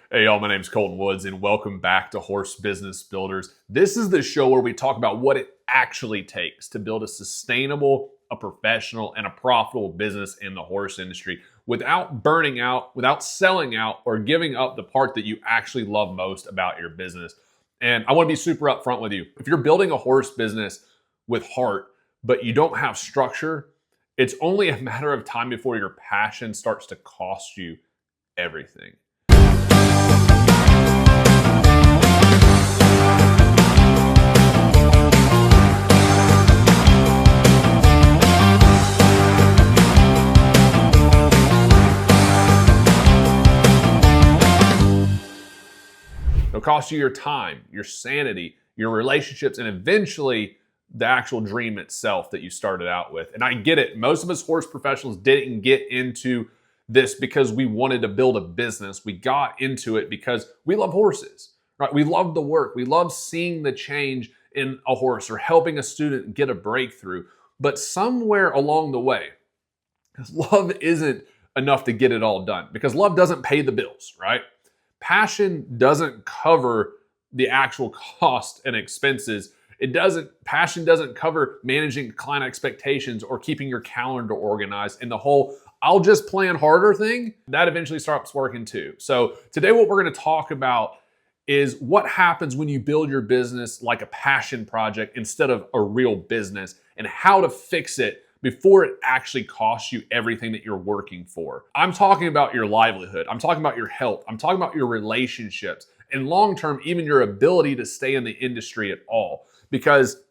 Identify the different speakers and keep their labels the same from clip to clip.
Speaker 1: Hey y'all, my name's Colton Woods and welcome back to Horse Business Builders. This is the show where we talk about what it actually takes to build a sustainable, a professional, and a profitable business in the horse industry without burning out, without selling out, or giving up the part that you actually love most about your business. And I want to be super upfront with you. If you're building a horse business with heart, but you don't have structure, it's only a matter of time before your passion starts to cost you everything. It'll cost you your time, your sanity, your relationships, and eventually the actual dream itself that you started out with. And I get it. Most of us horse professionals didn't get into this because we wanted to build a business. We got into it because we love horses, right? We love the work. We love seeing the change in a horse or helping a student get a breakthrough. But somewhere along the way, love isn't enough to get it all done because love doesn't pay the bills, right? Passion doesn't cover the actual cost and expenses. Passion doesn't cover managing client expectations or keeping your calendar organized. And the whole, I'll just plan harder thing, that eventually starts working too. So today what we're going to talk about is what happens when you build your business like a passion project instead of a real business and how to fix it before it actually costs you everything that you're working for. I'm talking about your livelihood. I'm talking about your health. I'm talking about your relationships and long-term, even your ability to stay in the industry at all. Because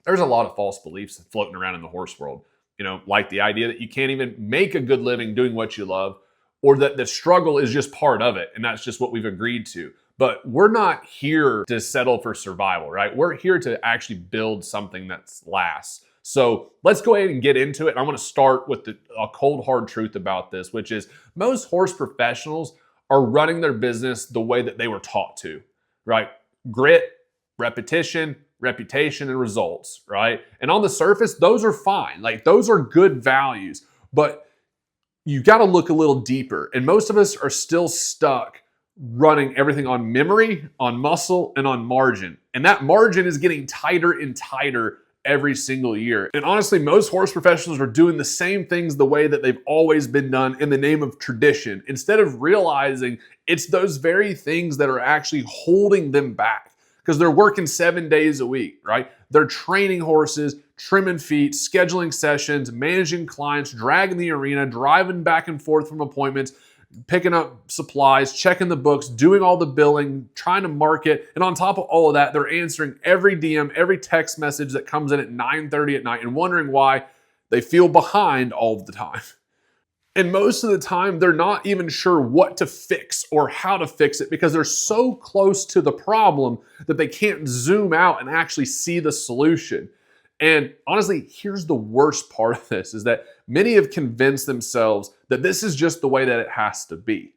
Speaker 1: there's a lot of false beliefs floating around in the horse world. You know, like the idea that you can't even make a good living doing what you love, or that the struggle is just part of it. And that's just what we've agreed to. But we're not here to settle for survival, right? We're here to actually build something that lasts. So let's go ahead and get into it. I want to start with a cold, hard truth about this, which is most horse professionals are running their business the way that they were taught to, right? Grit, repetition, reputation, and results, right? And on the surface, those are fine. Like those are good values, but you got to look a little deeper. And most of us are still stuck running everything on memory, on muscle, and on margin. And that margin is getting tighter and tighter every single year. And honestly, most horse professionals are doing the same things the way that they've always been done in the name of tradition, instead of realizing it's those very things that are actually holding them back because they're working 7 days a week, right? They're training horses, trimming feet, scheduling sessions, managing clients, dragging the arena, driving back and forth from appointments, picking up supplies, checking the books, doing all the billing, trying to market. And on top of all of that, they're answering every DM, every text message that comes in at 9:30 at night and wondering why they feel behind all of the time. And most of the time, they're not even sure what to fix or how to fix it because they're so close to the problem that they can't zoom out and actually see the solution. And honestly, here's the worst part of this is that many have convinced themselves that this is just the way that it has to be,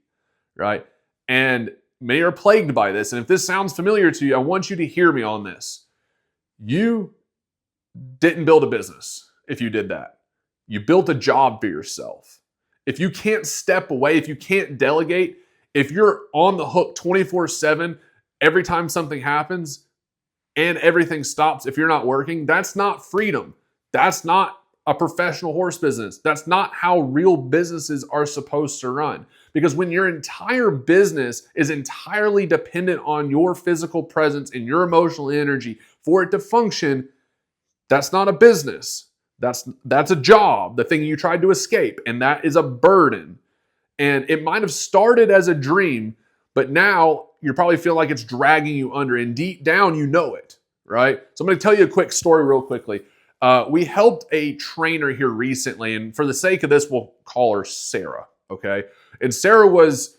Speaker 1: right? And many are plagued by this. And if this sounds familiar to you, I want you to hear me on this. You didn't build a business if you did that. You built a job for yourself. If you can't step away, if you can't delegate, if you're on the hook 24/7 every time something happens, and everything stops if you're not working, that's not freedom. That's not a professional horse business. That's not how real businesses are supposed to run. Because when your entire business is entirely dependent on your physical presence and your emotional energy for it to function, that's not a business. That's a job, the thing you tried to escape, and that is a burden. And it might have started as a dream, but now you probably feel like it's dragging you under, and deep down you know it, right? So I'm going to tell you a quick story real quickly. We helped a trainer here recently, and for the sake of this, we'll call her Sarah, okay? And Sarah was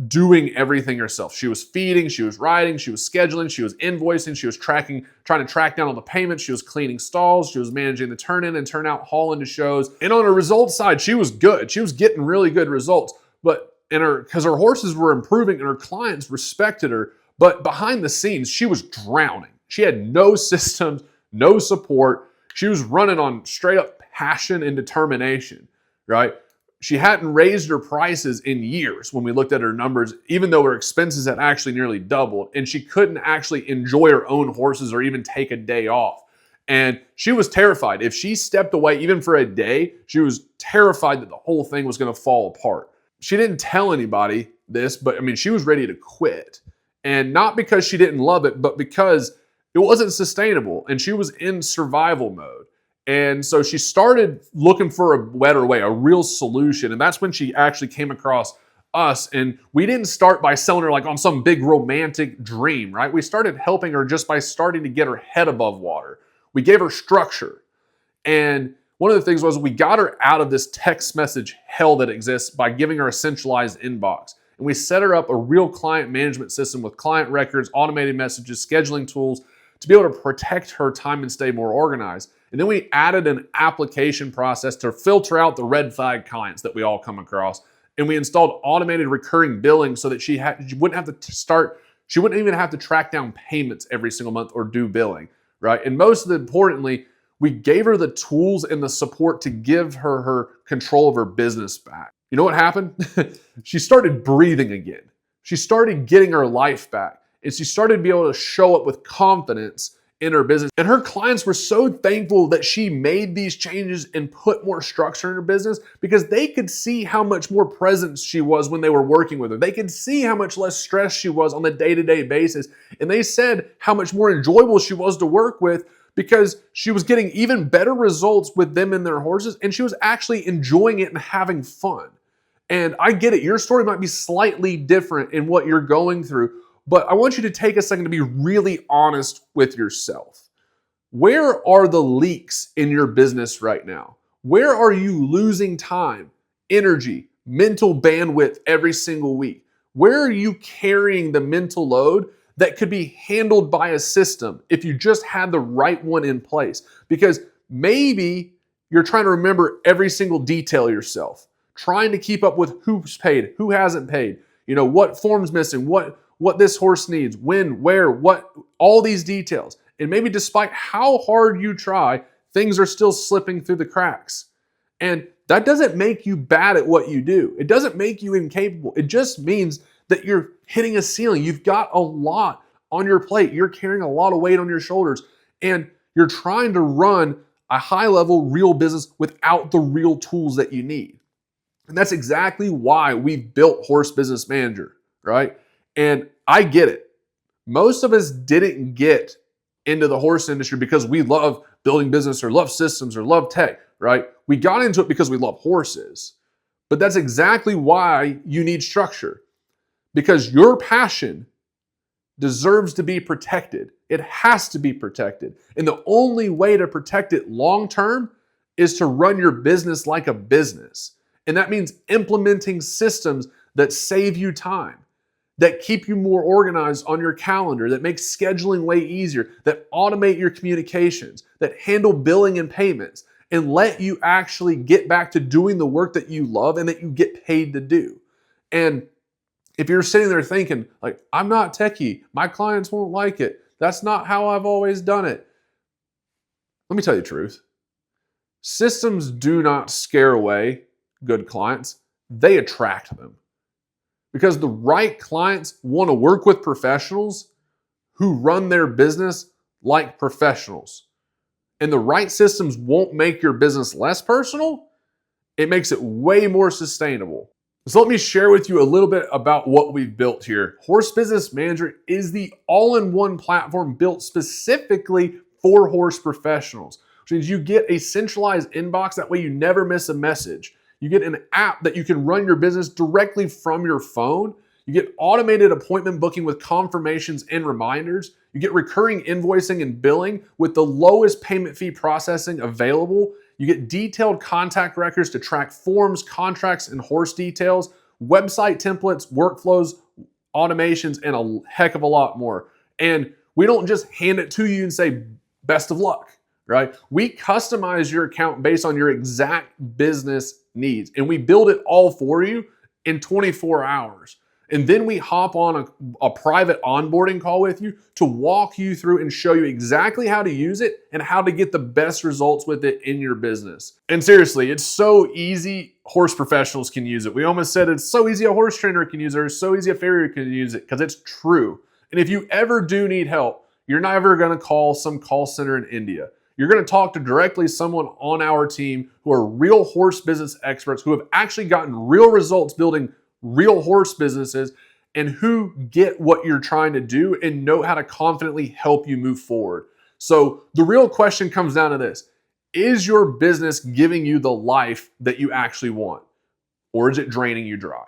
Speaker 1: doing everything herself. She was feeding, she was riding, she was scheduling, she was invoicing, she was trying to track down all the payments, she was cleaning stalls, she was managing the turn in and turn out, haul into shows. And on her results side, she was good. She was getting really good results. But because her horses were improving and her clients respected her, but behind the scenes, she was drowning. She had no systems, no support. She was running on straight up passion and determination, right? She hadn't raised her prices in years when we looked at her numbers, even though her expenses had actually nearly doubled, and she couldn't actually enjoy her own horses or even take a day off. And she was terrified. If she stepped away even for a day, she was terrified that the whole thing was going to fall apart. She didn't tell anybody this, but I mean, she was ready to quit. And not because she didn't love it, but because it wasn't sustainable and she was in survival mode. And so she started looking for a better way, a real solution. And that's when she actually came across us. And we didn't start by selling her like on some big romantic dream, right? We started helping her just by starting to get her head above water. We gave her structure. And one of the things was we got her out of this text message hell that exists by giving her a centralized inbox. And we set her up a real client management system with client records, automated messages, scheduling tools to be able to protect her time and stay more organized. And then we added an application process to filter out the red flag clients that we all come across. And we installed automated recurring billing so that she wouldn't have to she wouldn't even have to track down payments every single month or do billing, right? And most importantly, we gave her the tools and the support to give her control of her business back. You know what happened? She started breathing again. She started getting her life back. And she started to be able to show up with confidence in her business. And her clients were so thankful that she made these changes and put more structure in her business because they could see how much more present she was when they were working with her. They could see how much less stressed she was on the day-to-day basis. And they said how much more enjoyable she was to work with because she was getting even better results with them and their horses. And she was actually enjoying it and having fun. And I get it. Your story might be slightly different in what you're going through. But I want you to take a second to be really honest with yourself. Where are the leaks in your business right now? Where are you losing time, energy, mental bandwidth every single week? Where are you carrying the mental load that could be handled by a system if you just had the right one in place? Because maybe you're trying to remember every single detail yourself, trying to keep up with who's paid, who hasn't paid, what form's missing, what this horse needs, when, where, what, all these details. And maybe despite how hard you try, things are still slipping through the cracks. And that doesn't make you bad at what you do. It doesn't make you incapable. It just means that you're hitting a ceiling. You've got a lot on your plate. You're carrying a lot of weight on your shoulders. And you're trying to run a high-level real business without the real tools that you need. And that's exactly why we've built Horse Business Manager, right? And I get it. Most of us didn't get into the horse industry because we love building business or love systems or love tech, right? We got into it because we love horses. But that's exactly why you need structure. Because your passion deserves to be protected. It has to be protected. And the only way to protect it long term is to run your business like a business. And that means implementing systems that save you time, that keep you more organized on your calendar, that make scheduling way easier, that automate your communications, that handle billing and payments, and let you actually get back to doing the work that you love and that you get paid to do. And if you're sitting there thinking, like, I'm not techie, my clients won't like it, that's not how I've always done it. Let me tell you the truth. Systems do not scare away good clients, they attract them. Because the right clients want to work with professionals who run their business like professionals. And the right systems won't make your business less personal. It makes it way more sustainable. So let me share with you a little bit about what we've built here. Horse Business Manager is the all-in-one platform built specifically for horse professionals, which means you get a centralized inbox. That way you never miss a message. You get an app that you can run your business directly from your phone. You get automated appointment booking with confirmations and reminders. You get recurring invoicing and billing with the lowest payment fee processing available. You get detailed contact records to track forms, contracts, and horse details, website templates, workflows, automations, and a heck of a lot more. And we don't just hand it to you and say, best of luck, right? We customize your account based on your exact business needs, and we build it all for you in 24 hours. And then we hop on a private onboarding call with you to walk you through and show you exactly how to use it and how to get the best results with it in your business. And seriously, it's so easy, horse professionals can use it. We almost said it's so easy a horse trainer can use it, or it's so easy a farrier can use it, because it's true. And if you ever do need help, you're never gonna call some call center in India. You're gonna talk to directly someone on our team who are real horse business experts, who have actually gotten real results building real horse businesses, and who get what you're trying to do and know how to confidently help you move forward. So the real question comes down to this: is your business giving you the life that you actually want, or is it draining you dry?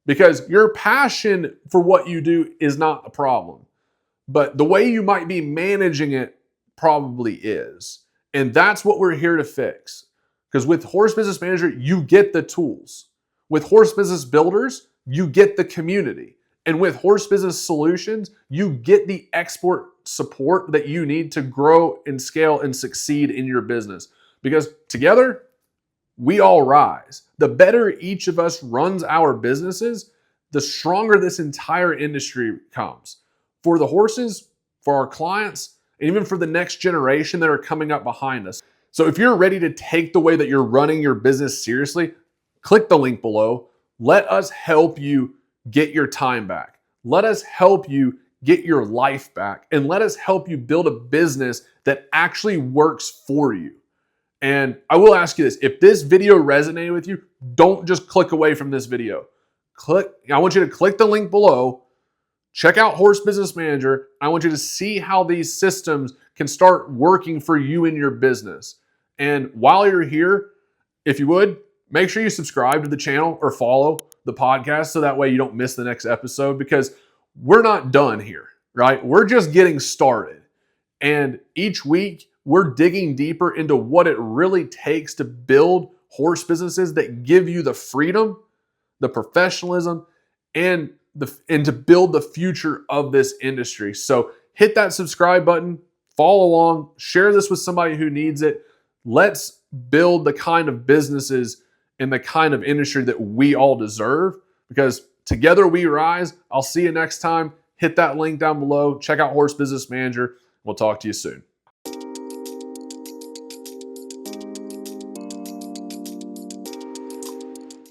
Speaker 1: Because your passion for what you do is not a problem, but the way you might be managing it probably is. And that's what we're here to fix. Because with Horse Business Manager, you get the tools. With Horse Business Builders, you get the community. And with Horse Business Solutions, you get the expert support that you need to grow and scale and succeed in your business. Because together, we all rise. The better each of us runs our businesses, the stronger this entire industry becomes. For the horses, for our clients, and even for the next generation that are coming up behind us. So if you're ready to take the way that you're running your business seriously, click the link below. Let us help you get your time back. Let us help you get your life back. And let us help you build a business that actually works for you. And I will ask you this: if this video resonated with you, don't just click away from this video. I want you to click the link below, check out Horse Business Manager. I want you to see how these systems can start working for you in your business. And while you're here, if you would, make sure you subscribe to the channel or follow the podcast so that way you don't miss the next episode, because we're not done here, right? We're just getting started. And each week we're digging deeper into what it really takes to build horse businesses that give you the freedom, the professionalism, and to build the future of this industry. So hit that subscribe button, follow along, share this with somebody who needs it. Let's build the kind of businesses in the kind of industry that we all deserve, because together we rise. I'll see you next time. Hit that link down below. Check out Horse Business Manager. We'll talk to you soon.